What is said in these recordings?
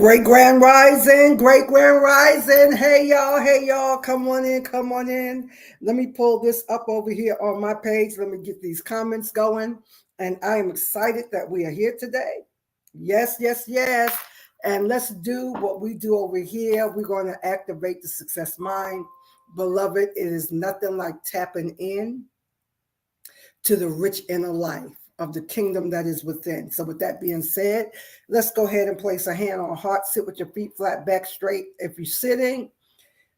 Great Grand Rising, Great Grand Rising. Hey y'all, come on in, come on in. Let me pull this up over here on my page. Let me get these comments going. And I am excited that we are here today. Yes. And let's do what we do over here. We're going to activate the success mind. Beloved, it is nothing like tapping in to the rich inner life of the kingdom that is within. So with that being said, let's go ahead and place a hand on heart. Sit with your feet flat, back straight. If you're sitting,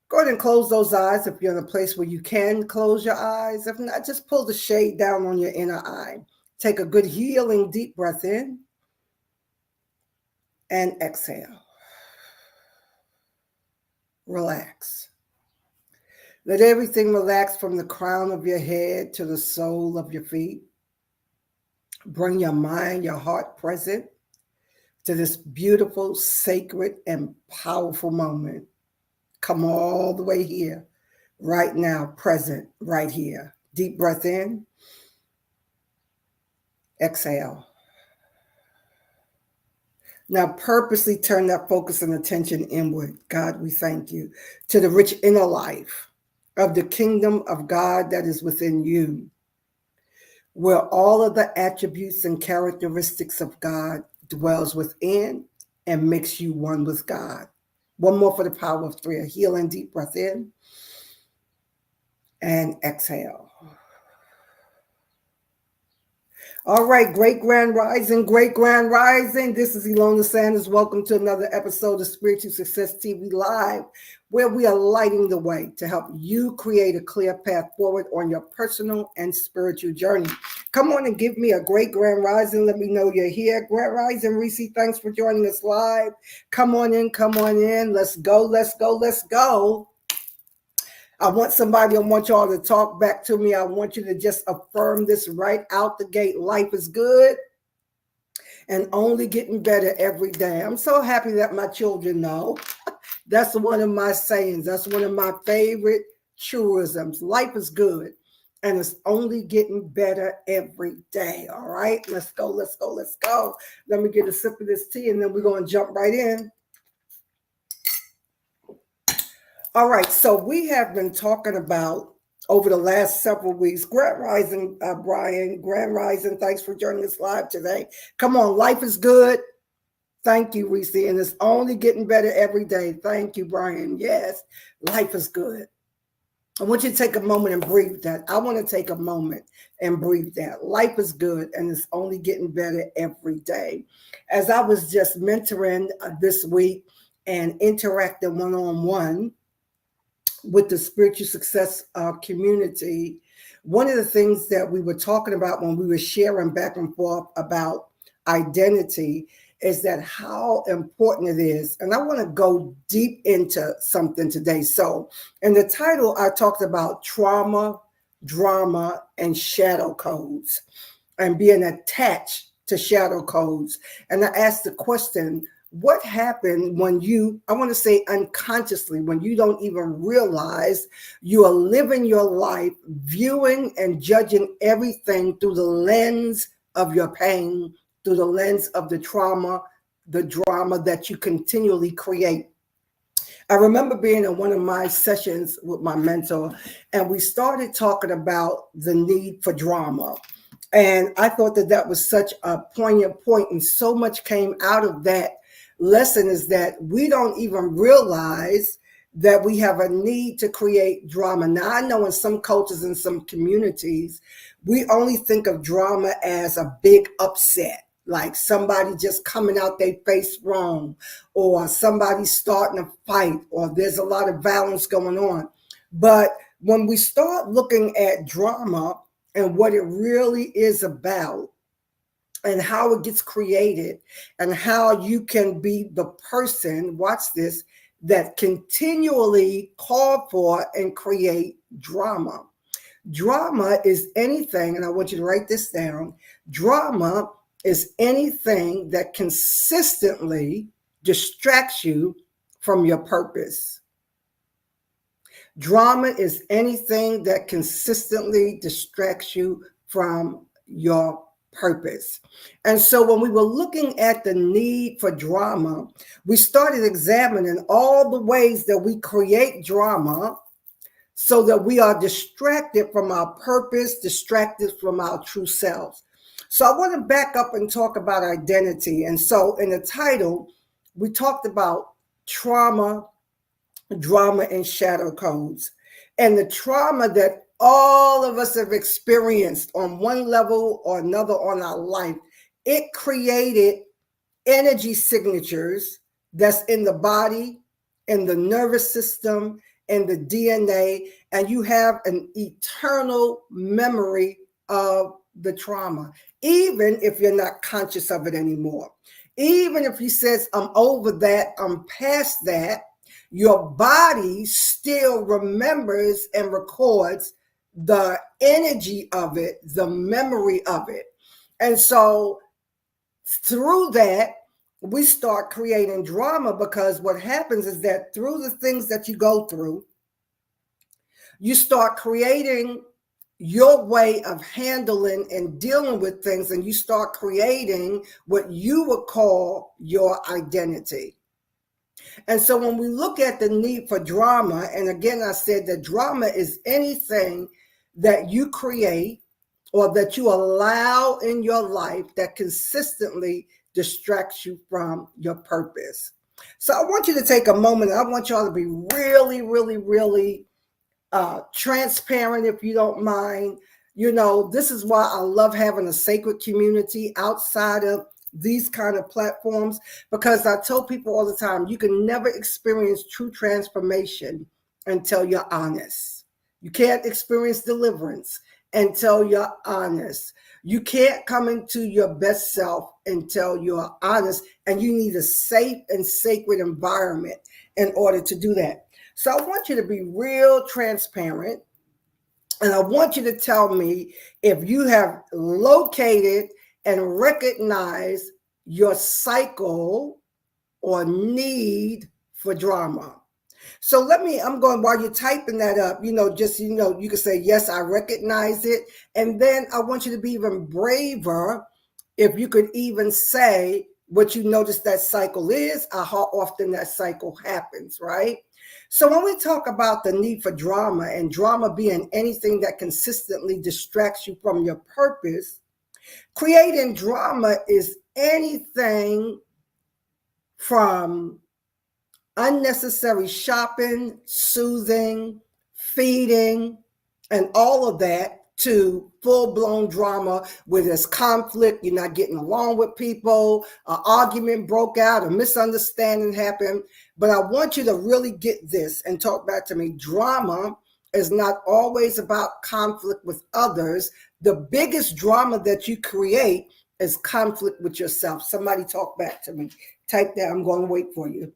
go ahead and close those eyes if you're in a place where you can close your eyes. If not, just pull the shade down on your inner eye. Take a good healing deep breath in and exhale. Relax. Let everything relax from the crown of your head to the sole of your feet. Bring your mind, your heart present to this beautiful, sacred, and powerful moment. Come all the way here, right now, present, right here. Deep breath in. Exhale. Now purposely turn that focus and attention inward. God, we thank you. To the rich inner life of the kingdom of God that is within you, where all of the attributes and characteristics of God dwells within and makes you one with God. One more for the power of three. A healing deep breath in and exhale. All right, Great Grand Rising, Great Grand Rising. This is Ilona Sanders. Welcome to another episode of Spiritual Success TV Live, where we are lighting the way to help you create a clear path forward on your personal and spiritual journey. Come on and give me a Great Grand Rising. Let me know you're here. Grand Rising, Reese, thanks for joining us live. Come on in, come on in. Let's go, let's go, let's go. I want y'all to talk back to me. I want you to just affirm this right out the gate. Life is good and only getting better every day. I'm so happy that my children know. That's one of my sayings. That's one of my favorite truisms. Life is good and it's only getting better every day. All right, let's go, let's go, let's go. Let me get a sip of this tea and then we're going to jump right in. All right, so we have been talking about over the last several weeks. Grand Rising, Brian. Grand Rising, thanks for joining us live today. Come on, life is good. Thank you, Reese, and it's only getting better every day. Thank you, Brian. Yes, life is good. I want you to take a moment and breathe that. I want to take a moment and breathe that. Life is good and it's only getting better every day. As I was just mentoring this week and interacting one-on-one with the spiritual success community, one of the things that we were talking about when we were sharing back and forth about identity is that how important it is. And I want to go deep into something today. So in the title, I talked about trauma, drama, and shadow codes and being attached to shadow codes. And I asked the question, what happened when you, I want to say unconsciously, when you don't even realize you are living your life, viewing and judging everything through the lens of your pain, through the lens of the trauma, the drama that you continually create. I remember being in one of my sessions with my mentor, and we started talking about the need for drama. And I thought that that was such a poignant point, and so much came out of that lesson is that we don't even realize that we have a need to create drama. Now, I know in some cultures and some communities, we only think of drama as a big upset, like somebody just coming out their face wrong, or somebody starting a fight, or there's a lot of violence going on. But when we start looking at drama and what it really is about, and how it gets created, and how you can be the person, watch this, that continually call for and create drama. Drama is anything, and I want you to write this down. Drama is anything that consistently distracts you from your purpose. Drama is anything that consistently distracts you from your purpose. And so when we were looking at the need for drama, we started examining all the ways that we create drama so that we are distracted from our purpose, distracted from our true selves. So I want to back up and talk about identity. And so in the title, we talked about trauma, drama, and shadow codes, and the trauma that all of us have experienced on one level or another on our life. It created energy signatures that's in the body, in the nervous system, in the DNA, and you have an eternal memory of the trauma, even if you're not conscious of it anymore. Even if you says, I'm over that, I'm past that, your body still remembers and records the energy of it, the memory of it. And so through that, we start creating drama, because what happens is that through the things that you go through, you start creating your way of handling and dealing with things, and you start creating what you would call your identity. And so when we look at the need for drama, and again, I said that drama is anything that you create or that you allow in your life that consistently distracts you from your purpose. So I want you to take a moment. I want y'all to be really, really, really transparent, if you don't mind. You know, this is why I love having a sacred community outside of these kind of platforms, because I tell people all the time, you can never experience true transformation until you're honest. You can't experience deliverance until you're honest. You can't come into your best self until you're honest, and you need a safe and sacred environment in order to do that. So I want you to be real transparent, and I want you to tell me if you have located and recognize your cycle or need for drama. So I'm going, while you're typing that up, you can say, yes, I recognize it. And then I want you to be even braver if you could even say what you notice that cycle is, or how often that cycle happens, right? So when we talk about the need for drama, and drama being anything that consistently distracts you from your purpose, creating drama is anything from unnecessary shopping, soothing, feeding, and all of that, to full-blown drama where there's conflict, you're not getting along with people, an argument broke out, a misunderstanding happened. But I want you to really get this and talk back to me. Drama is not always about conflict with others. The biggest drama that you create is conflict with yourself. Somebody talk back to me. Type that. I'm going to wait for you.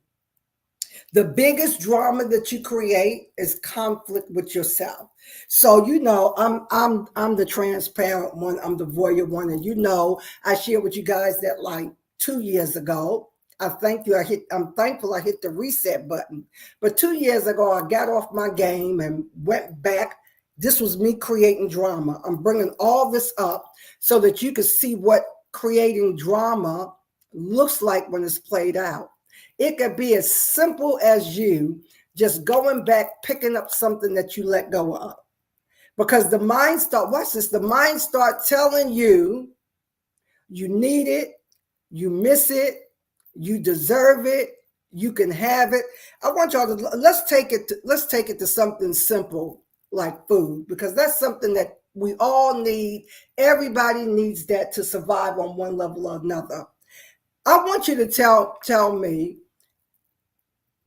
The biggest drama that you create is conflict with yourself. So, I'm the transparent one. I'm the voyeur one. And I shared with you guys that like 2 years ago, I'm thankful I hit the reset button. But 2 years ago, I got off my game and went back. This was me creating drama. I'm bringing all this up so that you can see what creating drama looks like when it's played out. It could be as simple as you just going back, picking up something that you let go of. Because the mind start telling you, you need it, you miss it, you deserve it, you can have it. I want y'all to, let's take it to something simple like food, because that's something that we all need. Everybody needs that to survive on one level or another. I want you to tell me,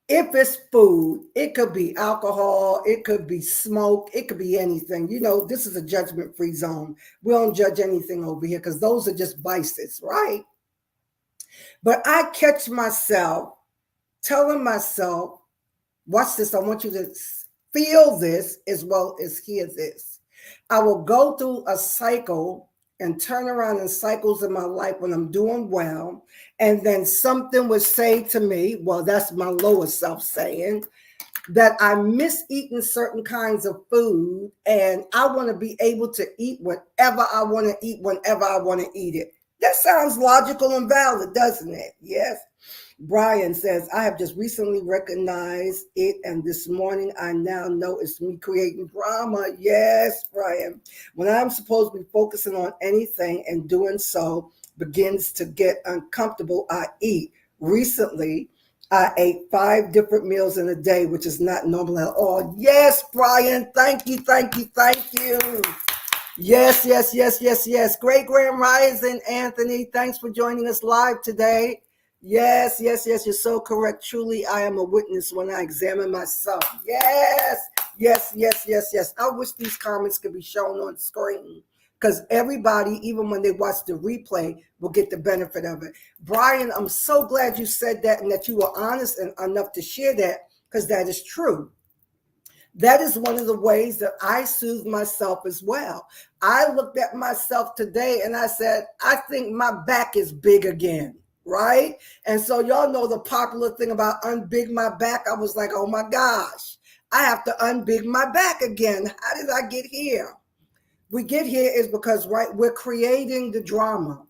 if it's food, it could be alcohol, it could be smoke, it could be anything. This is a judgment-free zone. We don't judge anything over here, because those are just vices, right? But I catch myself telling myself, watch this, I want you to feel this as well as hear this. I will go through a cycle and turn around in cycles in my life when I'm doing well. And then something would say to me, well, that's my lower self saying, that I miss eating certain kinds of food, and I want to be able to eat whatever I want to eat whenever I want to eat it. That sounds logical and valid, doesn't it? Yes. Brian says, I have just recently recognized it, and this morning I now know it's me creating drama. Yes, Brian. When I'm supposed to be focusing on anything and doing so begins to get uncomfortable, I eat. Recently, I ate 5 different meals in a day, which is not normal at all. Yes, Brian. Thank you, thank you, thank you. Yes, yes, yes, yes, yes. Great Grand Rising, Anthony. Thanks for joining us live today. Yes, yes, yes. You're so correct. Truly, I am a witness when I examine myself. Yes, yes, yes, yes, yes. I wish these comments could be shown on screen because everybody, even when they watch the replay, will get the benefit of it. Brian, I'm so glad you said that and that you were honest and enough to share that because that is true. That is one of the ways that I soothe myself as well. I looked at myself today and I said, I think my back is big again, right? And so y'all know the popular thing about unbig my back. I was like, oh my gosh, I have to unbig my back again. How did I get here? We get here is because, right, we're creating the drama.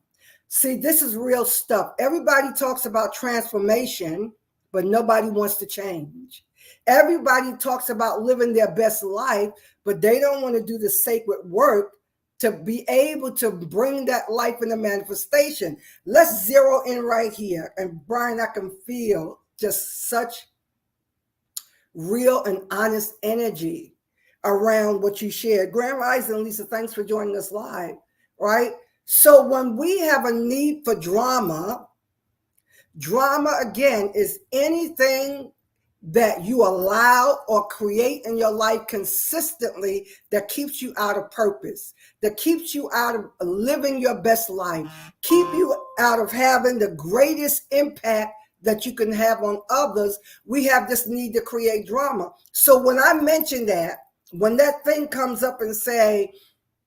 See, this is real stuff. Everybody talks about transformation, but nobody wants to change. Everybody talks about living their best life, but they don't want to do the sacred work to be able to bring that life into manifestation. Let's zero in right here. And Brian, I can feel just such real and honest energy around what you shared. Grand Rising, Lisa, thanks for joining us live, right? So when we have a need for drama, drama again is anything that you allow or create in your life consistently that keeps you out of purpose, that keeps you out of living your best life, keep you out of having the greatest impact that you can have on others. We have this need to create drama. So when I mention that, when that thing comes up and say,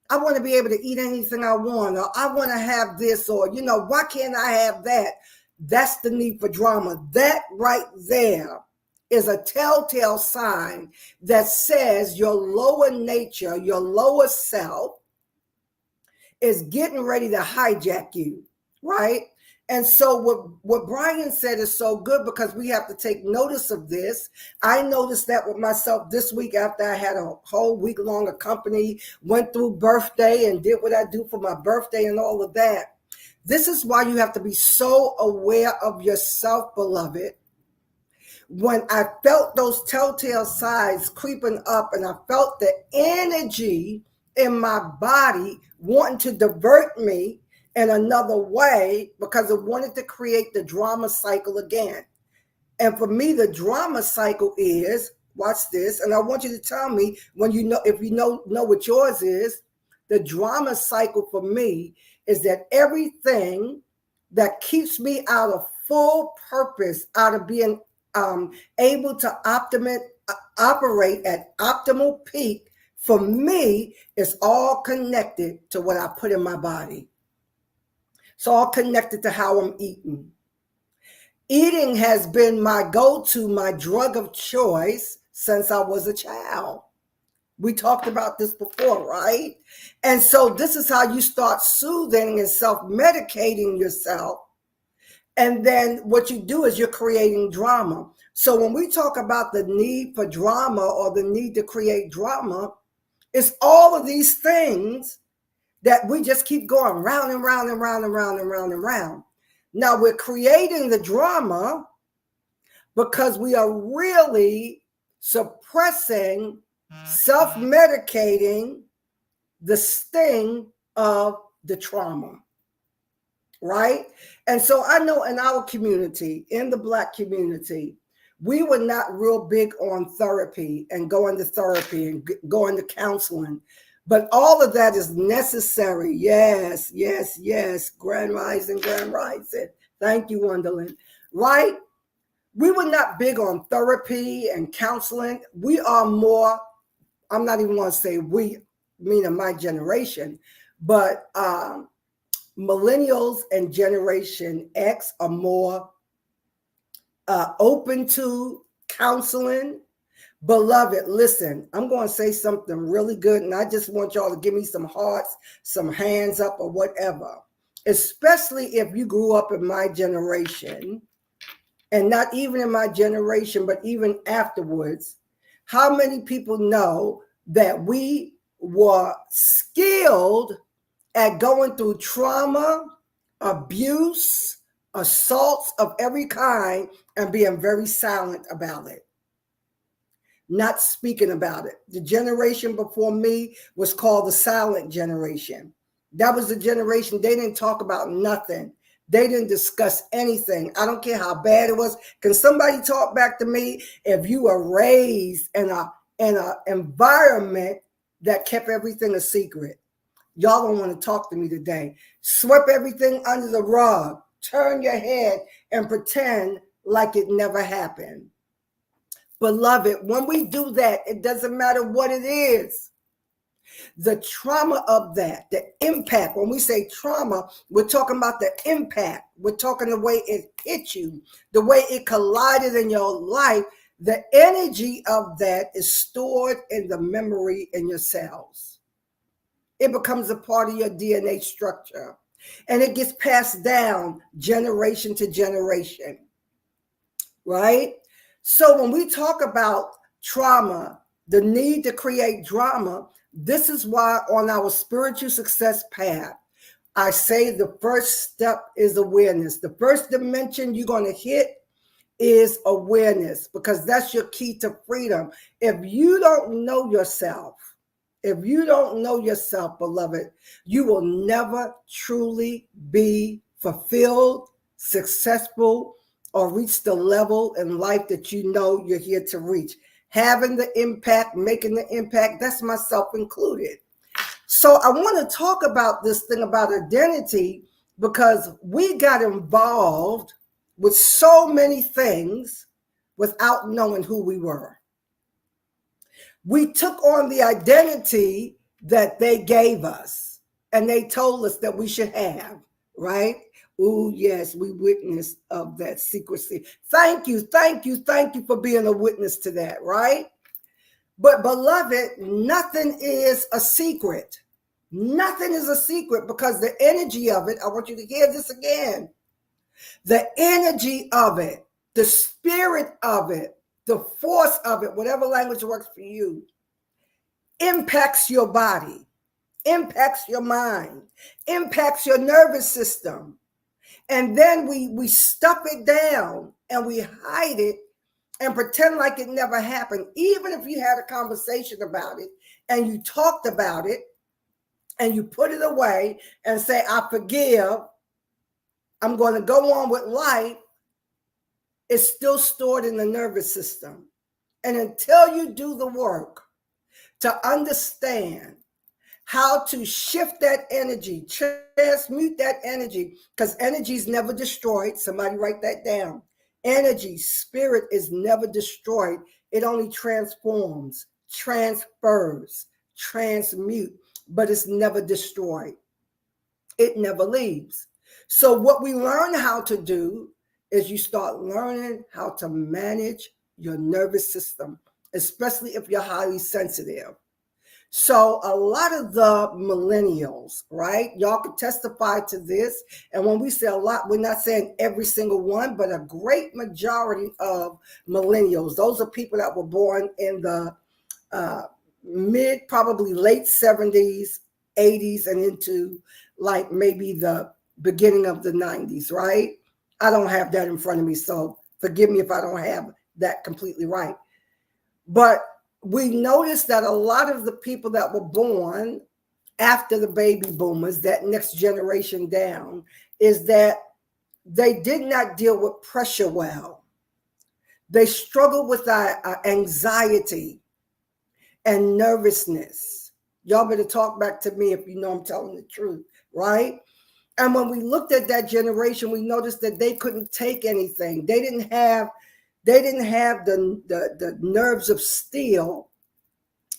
I want to be able to eat anything I want, or I want to have this, or, why can't I have that? That's the need for drama. That right there is a telltale sign that says your lower nature, your lower self is getting ready to hijack you, right? And so what Brian said is so good because we have to take notice of this. I noticed that with myself this week after I had a whole week long of company, went through birthday and did what I do for my birthday and all of that. This is why you have to be so aware of yourself, beloved. When I felt those telltale signs creeping up and I felt the energy in my body wanting to divert me in another way because it wanted to create the drama cycle again. And for me, the drama cycle is, watch this, and I want you to tell me when you know, if you know what yours is. The drama cycle for me is that everything that keeps me out of full purpose, out of being able to operate at optimal peak, for me, is all connected to what I put in my body. It's all connected to how I'm eating. Eating has been my go-to, my drug of choice since I was a child. We talked about this before, right? And so this is how you start soothing and self-medicating yourself. And then what you do is you're creating drama. So when we talk about the need for drama or the need to create drama, it's all of these things that we just keep going round and round and round and round and round and round. Now we're creating the drama because we are really suppressing, self-medicating the sting of the trauma, right? And so I know in our community, in the Black community, we were not real big on therapy and going to therapy and going to counseling. But all of that is necessary. Yes, yes, yes. Grand Rising, Grand Rising. Thank you, Wonderland. Right? We were not big on therapy and counseling. We are more, I'm not even going to say we, meaning my generation, but millennials and Generation X are more open to counseling Beloved, listen, I'm going to say something really good, and I just want y'all to give me some hearts, some hands up, or whatever. Especially if you grew up in my generation, and not even in my generation, but even afterwards. How many people know that we were skilled at going through trauma, abuse, assaults of every kind, and being very silent about it? Not speaking about it. The generation before me was called the silent generation. That was the generation, they didn't talk about nothing. They didn't discuss anything. I don't care how bad it was. Can somebody talk back to me if you were raised in a environment that kept everything a secret? Y'all don't want to talk to me today. Sweep everything under the rug. Turn your head and pretend like it never happened. Beloved, when we do that, it doesn't matter what it is. The trauma of that, the impact, when we say trauma, we're talking about the impact. We're talking the way it hit you, the way it collided in your life. The energy of that is stored in the memory in your cells. It becomes a part of your DNA structure, and it gets passed down generation to generation, right? So when we talk about trauma, the need to create drama, this is why on our spiritual success path, I say the first step is awareness. The first dimension you're going to hit is awareness, because that's your key to freedom. If you don't know yourself, beloved, you will never truly be fulfilled, successful, or reach the level in life that you know you're here to reach. Having the impact, making the impact, that's myself included. So I want to talk about this thing about identity, because we got involved with so many things without knowing who we were. We took on the identity that they gave us and they told us that we should have, right? Oh, yes, we witnessed of that secrecy. Thank you for being a witness to that, right? But beloved, nothing is a secret. Nothing is a secret, because the energy of it, I want you to hear this again. The energy of it, the spirit of it, the force of it, whatever language works for you, impacts your body, impacts your mind, impacts your nervous system. And then we stuff it down and we hide it and pretend like it never happened. Even if you had a conversation about it and you talked about it and you put it away and say, I forgive, I'm going to go on with life, it's still stored in the nervous system. And until you do the work to understand how to shift that energy, transmute that energy, because energy is never destroyed. Somebody write that down. Energy, spirit is never destroyed. It only transforms, transfers, transmute, but it's never destroyed. It never leaves. So what we learn how to do is you start learning how to manage your nervous system, especially if you're highly sensitive. So a lot of the millennials, right? Y'all can testify to this. And when we say a lot, we're not saying every single one, but a great majority of millennials. Those are people that were born in the probably late 70s, 80s, and into like maybe the beginning of the 90s, right? I don't have that in front of me, so forgive me if I don't have that completely right. But we noticed that a lot of the people that were born after the baby boomers, that next generation down, is that they did not deal with pressure well. They struggled with anxiety and nervousness. Y'all better talk back to me if you know I'm telling the truth, right? And when we looked at that generation, we noticed that they couldn't take anything. They didn't have the nerves of steel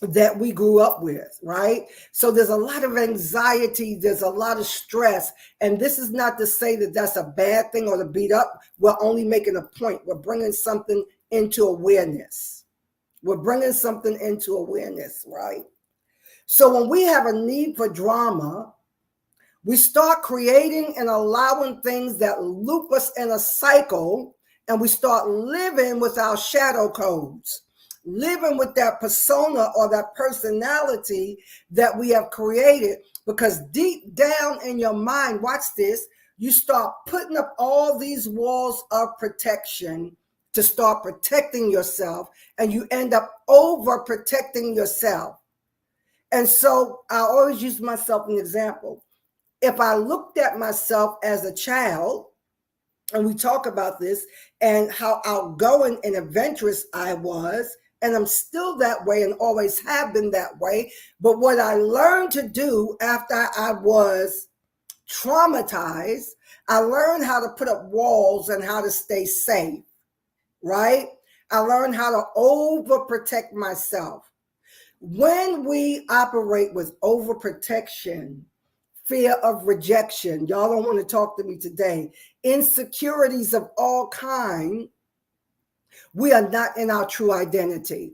that we grew up with, right? So there's a lot of anxiety, there's a lot of stress. And this is not to say that that's a bad thing or to beat up. We're only making a point. We're bringing something into awareness, We're bringing something into awareness, right? So when we have a need for drama, we start creating and allowing things that loop us in a cycle, and we start living with our shadow codes, living with that persona or that personality that we have created. Because deep down in your mind, watch this, you start putting up all these walls of protection to start protecting yourself, and you end up overprotecting yourself. And so I always use myself an example. If I looked at myself as a child, and we talk about this and how outgoing and adventurous I was, and I'm still that way and always have been that way. But what I learned to do after I was traumatized, I learned how to put up walls and how to stay safe, right? I learned how to overprotect myself. When we operate with overprotection, fear of rejection, y'all don't want to talk to me today, insecurities of all kind, we are not in our true identity.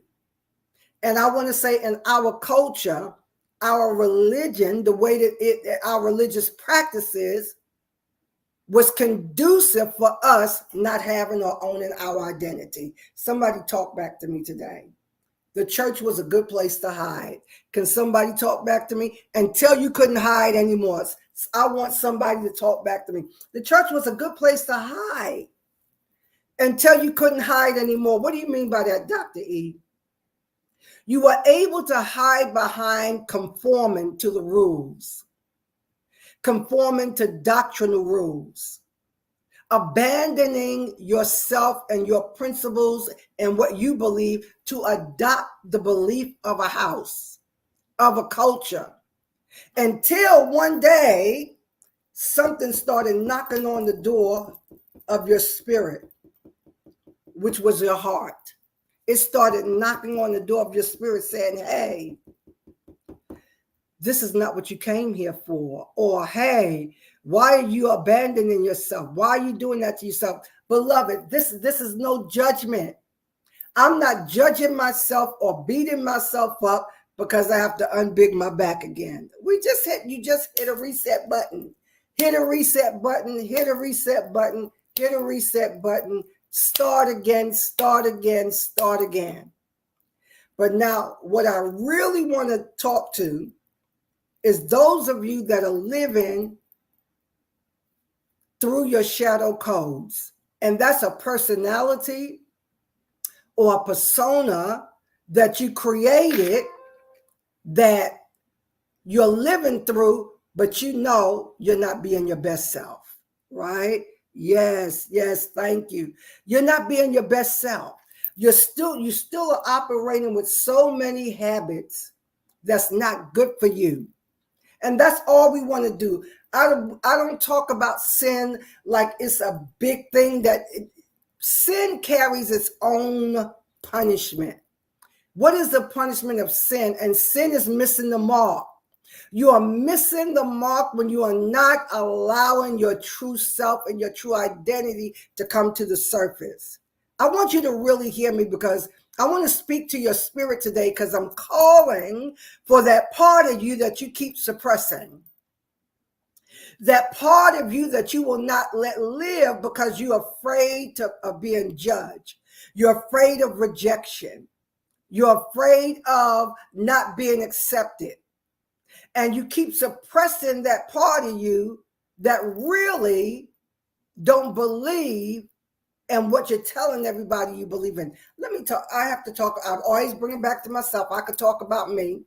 And I want to say, in our culture, our religion, the way that our religious practices was conducive for us not having or owning our identity. Somebody talk back to me today. The church was a good place to hide. Can somebody talk back to me? Until you couldn't hide anymore. I want somebody to talk back to me. The church was a good place to hide until you couldn't hide anymore. What do you mean by that, Dr. E? You were able to hide behind conforming to the rules, conforming to doctrinal rules, abandoning yourself and your principles and what you believe to adopt the belief of a house, of a culture, until one day something started knocking on the door of your spirit, which was your heart. It started knocking on the door of your spirit saying, hey, this is not what you came here for. Or, hey, why are you abandoning yourself? Why are you doing that to yourself? Beloved, this is no judgment. I'm not judging myself or beating myself up because I have to unbig my back again. You just hit a reset button. Hit a reset button, hit a reset button, hit a reset button. Start again, start again, start again. But now what I really want to talk to is those of you that are living through your shadow codes. And that's a personality or a persona that you created that you're living through, but you know you're not being your best self, right? Yes, thank you. You're not being your best self. You still are operating with so many habits that's not good for you. And that's all we want to do. I don't talk about sin like it's a big thing. Sin carries its own punishment. What is the punishment of sin? And sin is missing the mark. You are missing the mark when you are not allowing your true self and your true identity to come to the surface. I want you to really hear me, because I want to speak to your spirit today, because I'm calling for that part of you that you keep suppressing. That part of you that you will not let live because you're afraid of being judged. You're afraid of rejection. You're afraid of not being accepted. And you keep suppressing that part of you that really don't believe in what you're telling everybody you believe in. Let me talk. I have to talk. I always bring it back to myself. I could talk about me.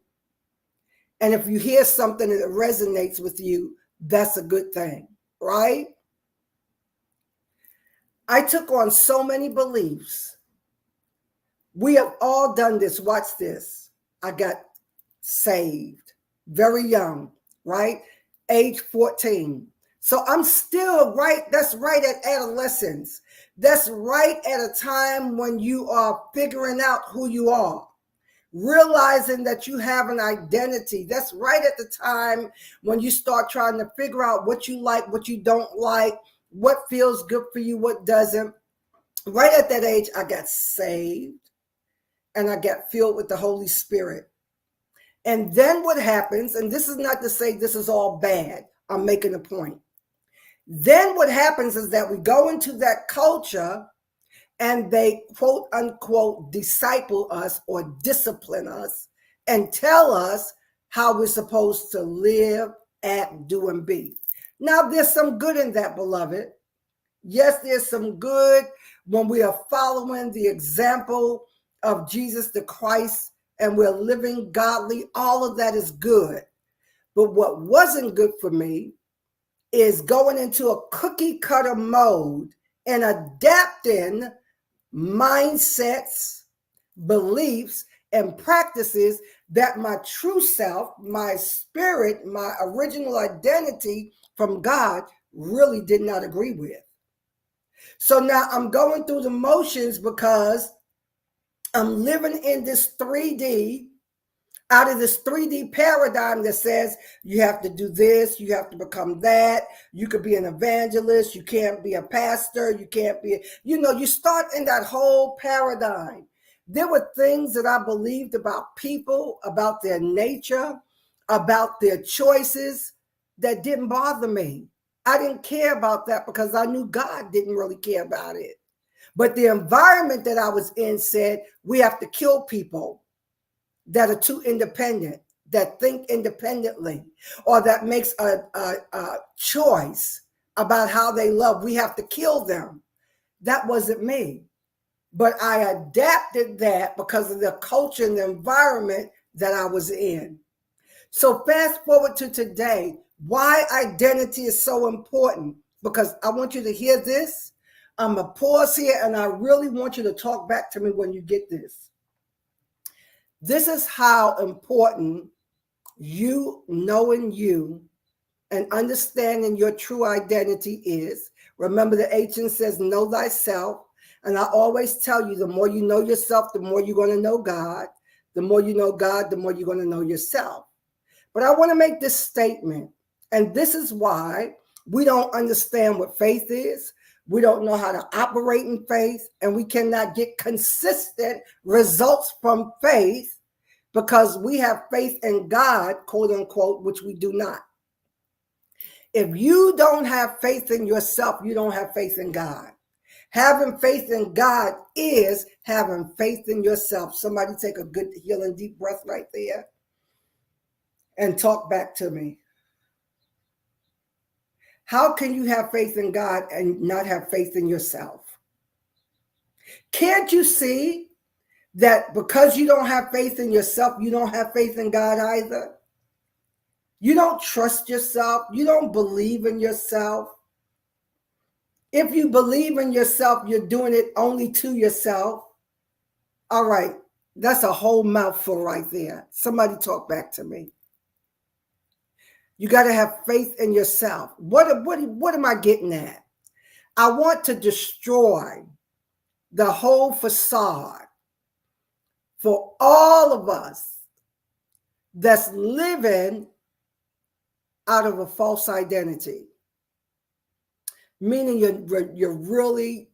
And if you hear something that resonates with you, that's a good thing, right? I took on so many beliefs. We have all done this. Watch this. I got saved very young, right? Age 14. So I'm still right. That's right at adolescence. That's right at a time when you are figuring out who you are, realizing that you have an identity. That's right at the time when you start trying to figure out what you like, what you don't like, what feels good for you, what doesn't. Right at that age, I got saved. and I get filled with the Holy Spirit. And then what happens, and this is not to say this is all bad, I'm making a point. Then what happens is that we go into that culture and they quote unquote disciple us or discipline us and tell us how we're supposed to live, act, do, and be. Now, there's some good in that, beloved. Yes, there's some good when we are following the example of Jesus the Christ and we're living godly. All of that is good. But what wasn't good for me is going into a cookie cutter mode and adapting mindsets, beliefs, and practices that my true self, my spirit, my original identity from God really did not agree with. So now I'm going through the motions because I'm living in this 3D, out of this 3D paradigm that says you have to do this, you have to become that, you could be an evangelist, you can't be a pastor, you can't be, you start in that whole paradigm. There were things that I believed about people, about their nature, about their choices that didn't bother me. I didn't care about that because I knew God didn't really care about it. But the environment that I was in said we have to kill people that are too independent, that think independently, or that makes a choice about how they love. We have to kill them. That wasn't me. But I adapted that because of the culture and the environment that I was in. So fast forward to today, why identity is so important, because I want you to hear this. I'm going to pause here and I really want you to talk back to me when you get this. This is how important you knowing you and understanding your true identity is. Remember, the ancient says, know thyself. And I always tell you, the more you know yourself, the more you're going to know God. The more you know God, the more you're going to know yourself. But I want to make this statement, and this is why we don't understand what faith is. We don't know how to operate in faith, and we cannot get consistent results from faith because we have faith in God, quote unquote, which we do not. If you don't have faith in yourself, you don't have faith in God. Having faith in God is having faith in yourself. Somebody take a good healing deep breath right there and talk back to me. How can you have faith in God and not have faith in yourself? Can't you see that because you don't have faith in yourself, you don't have faith in God either? You don't trust yourself. You don't believe in yourself. If you believe in yourself, you're doing it only to yourself. All right, that's a whole mouthful right there. Somebody talk back to me. You got to have faith in yourself. What am I getting at? I want to destroy the whole facade for all of us that's living out of a false identity. Meaning you really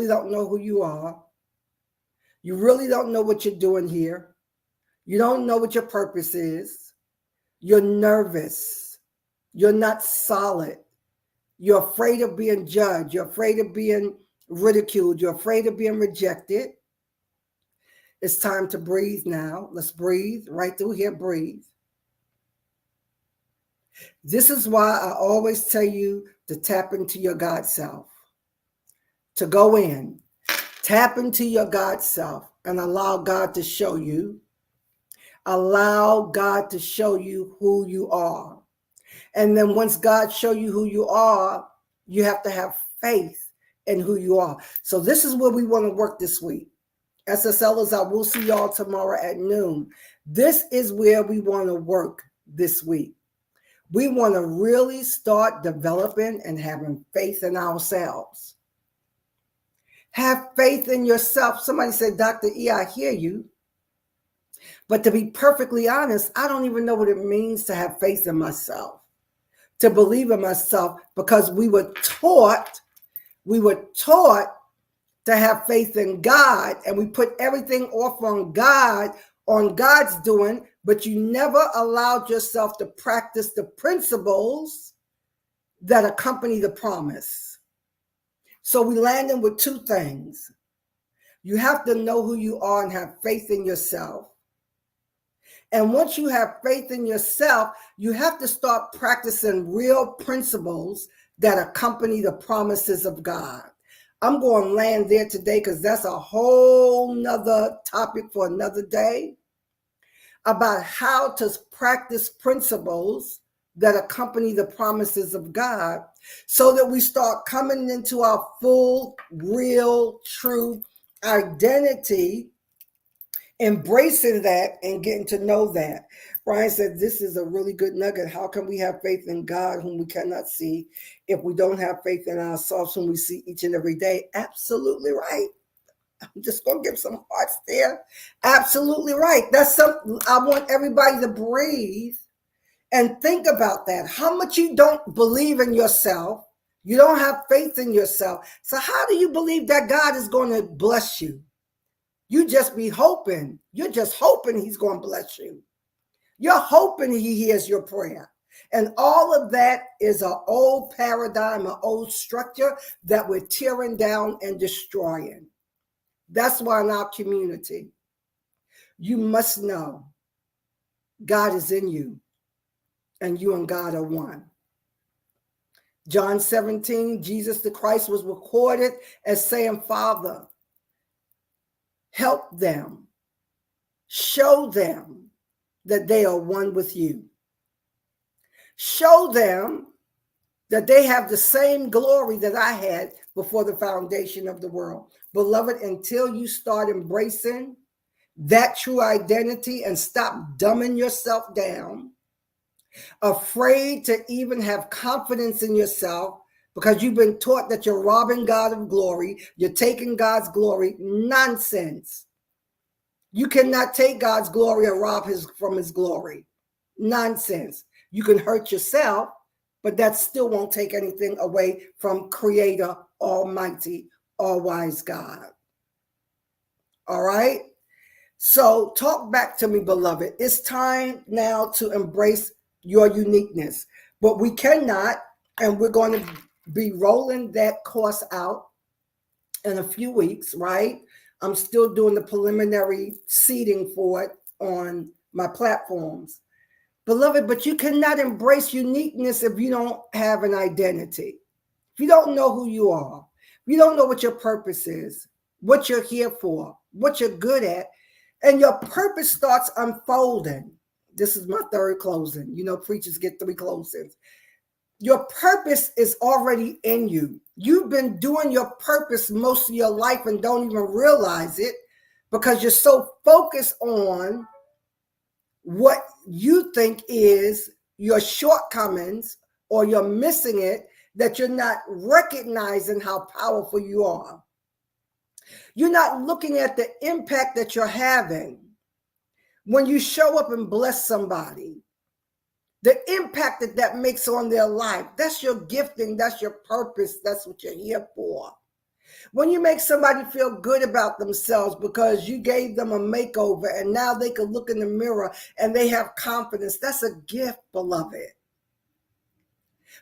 don't know who you are. You really don't know what you're doing here. You don't know what your purpose is. You're nervous. You're not solid. You're afraid of being judged. You're afraid of being ridiculed. You're afraid of being rejected. It's time to breathe now. Let's breathe right through here. Breathe. This is why I always tell you to tap into your God self. To go in, tap into your God self and allow God to show you. Allow God to show you who you are. And then once God show you who you are, you have to have faith in who you are. So this is where we want to work this week. SSLers, I will see y'all tomorrow at noon. This is where we want to work this week. We want to really start developing and having faith in ourselves. Have faith in yourself. Somebody said, Dr. E, I hear you. But to be perfectly honest, I don't even know what it means to have faith in myself, to believe in myself, because we were taught to have faith in God, and we put everything off on God, on God's doing, but you never allowed yourself to practice the principles that accompany the promise. So we landed with two things. You have to know who you are and have faith in yourself. And once you have faith in yourself, you have to start practicing real principles that accompany the promises of God. I'm going to land there today because that's a whole nother topic for another day, about how to practice principles that accompany the promises of God, so that we start coming into our full, real, true identity, embracing that and getting to know that. Brian said, this is a really good nugget. How can we have faith in God whom we cannot see if we don't have faith in ourselves whom we see each and every day? Absolutely right. I'm just going to give some hearts there. Absolutely right. That's something I want everybody to breathe and think about that. How much you don't believe in yourself. You don't have faith in yourself. So how do you believe that God is going to bless you? You just be hoping. You're just hoping he's going to bless you. You're hoping he hears your prayer. And all of that is an old paradigm, an old structure that we're tearing down and destroying. That's why in our community, you must know God is in you and you and God are one. John 17, Jesus the Christ was recorded as saying, Father, help them, show them that they are one with you. Show them that they have the same glory that I had before the foundation of the world. Beloved, until you start embracing that true identity and stop dumbing yourself down, afraid to even have confidence in yourself because you've been taught that you're robbing God of glory, you're taking God's glory. Nonsense. You cannot take God's glory and rob from his glory. Nonsense. You can hurt yourself, but that still won't take anything away from Creator, Almighty, all-wise God. All right? So talk back to me, beloved. It's time now to embrace your uniqueness. But we cannot, and we're going to be rolling that course out in a few weeks, right? I'm still doing the preliminary seeding for it on my platforms. Beloved, but you cannot embrace uniqueness if you don't have an identity. If you don't know who you are, if you don't know what your purpose is, what you're here for, what you're good at, and your purpose starts unfolding. This is my third closing. You know, preachers get 3 closings. Your purpose is already in you. You've been doing your purpose most of your life and don't even realize it because you're so focused on what you think is your shortcomings or you're missing it, that you're not recognizing how powerful you are. You're not looking at the impact that you're having when you show up and bless somebody. The impact that that makes on their life. That's your gifting. That's your purpose. That's what you're here for. When you make somebody feel good about themselves because you gave them a makeover and now they can look in the mirror and they have confidence, that's a gift, beloved.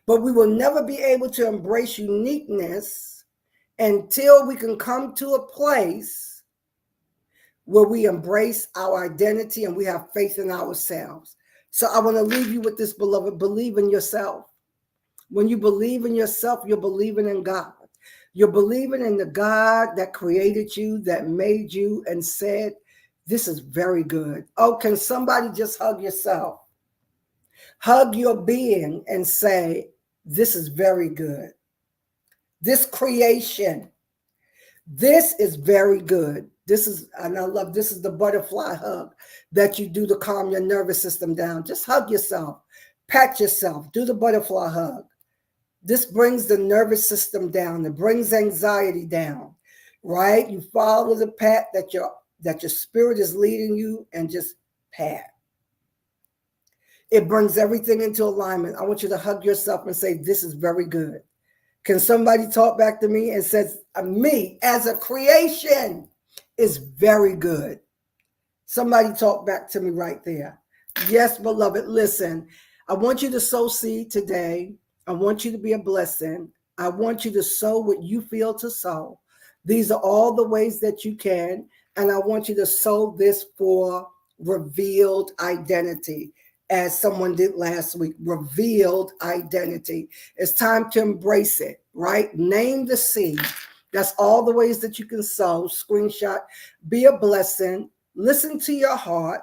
But we will never be able to embrace uniqueness until we can come to a place where we embrace our identity and we have faith in ourselves. So I want to leave you with this, beloved. Believe in yourself. When you believe in yourself, you're believing in God. You're believing in the God that created you, that made you, and said, this is very good. Oh, can somebody just hug yourself? Hug your being and say, this is very good. This creation, this is very good. This is, and I love, this is the butterfly hug that you do to calm your nervous system down. Just hug yourself, pat yourself, do the butterfly hug. This brings the nervous system down. It brings anxiety down, right? You follow the pat that your spirit is leading you and just pat. It brings everything into alignment. I want you to hug yourself and say, this is very good. Can somebody talk back to me and says, me as a creation is very good? Somebody talk back to me right there. Yes, beloved, listen, I want you to sow seed today. I want you to be a blessing. I want you to sow what you feel to sow. These are all the ways that you can. And I want you to sow this for revealed identity, as someone did last week. Revealed identity. It's time to embrace it, right? Name the seed. That's all the ways that you can sow. Screenshot. Be a blessing. Listen to your heart.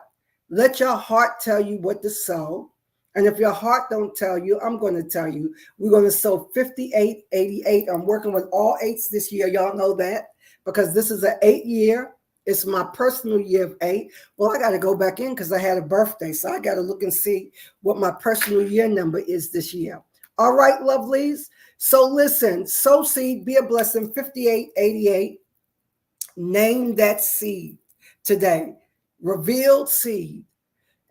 Let your heart tell you what to sow. And if your heart don't tell you, I'm going to tell you. We're going to sow 5888. I'm working with all eights this year. Y'all know that, because this is an 8 year. It's my personal year of 8. Well, I got to go back in because I had a birthday. So I got to look and see what my personal year number is this year. All right, lovelies. So listen, sow seed, be a blessing, 5888. Name that seed today. Revealed seed.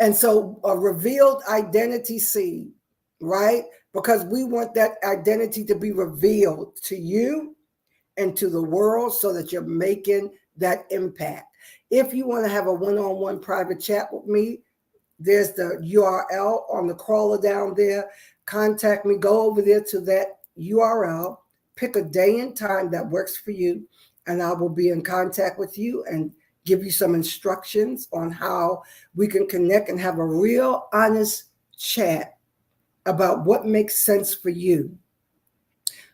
And so a revealed identity seed, right? Because we want that identity to be revealed to you and to the world so that you're making that impact. If you want to have a one-on-one private chat with me, there's the URL on the crawler down there. Contact me. Go over there to that URL. Pick a day and time that works for you, and I will be in contact with you and give you some instructions on how we can connect and have a real honest chat about what makes sense for you.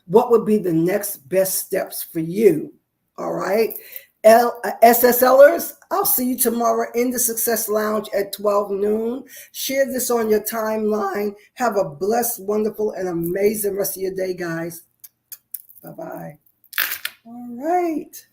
What would be the next best steps for you? All right. SSLers, I'll see you tomorrow in the Success Lounge at 12 noon. Share this on your timeline. Have a blessed, wonderful, and amazing rest of your day, guys. Bye-bye. All right.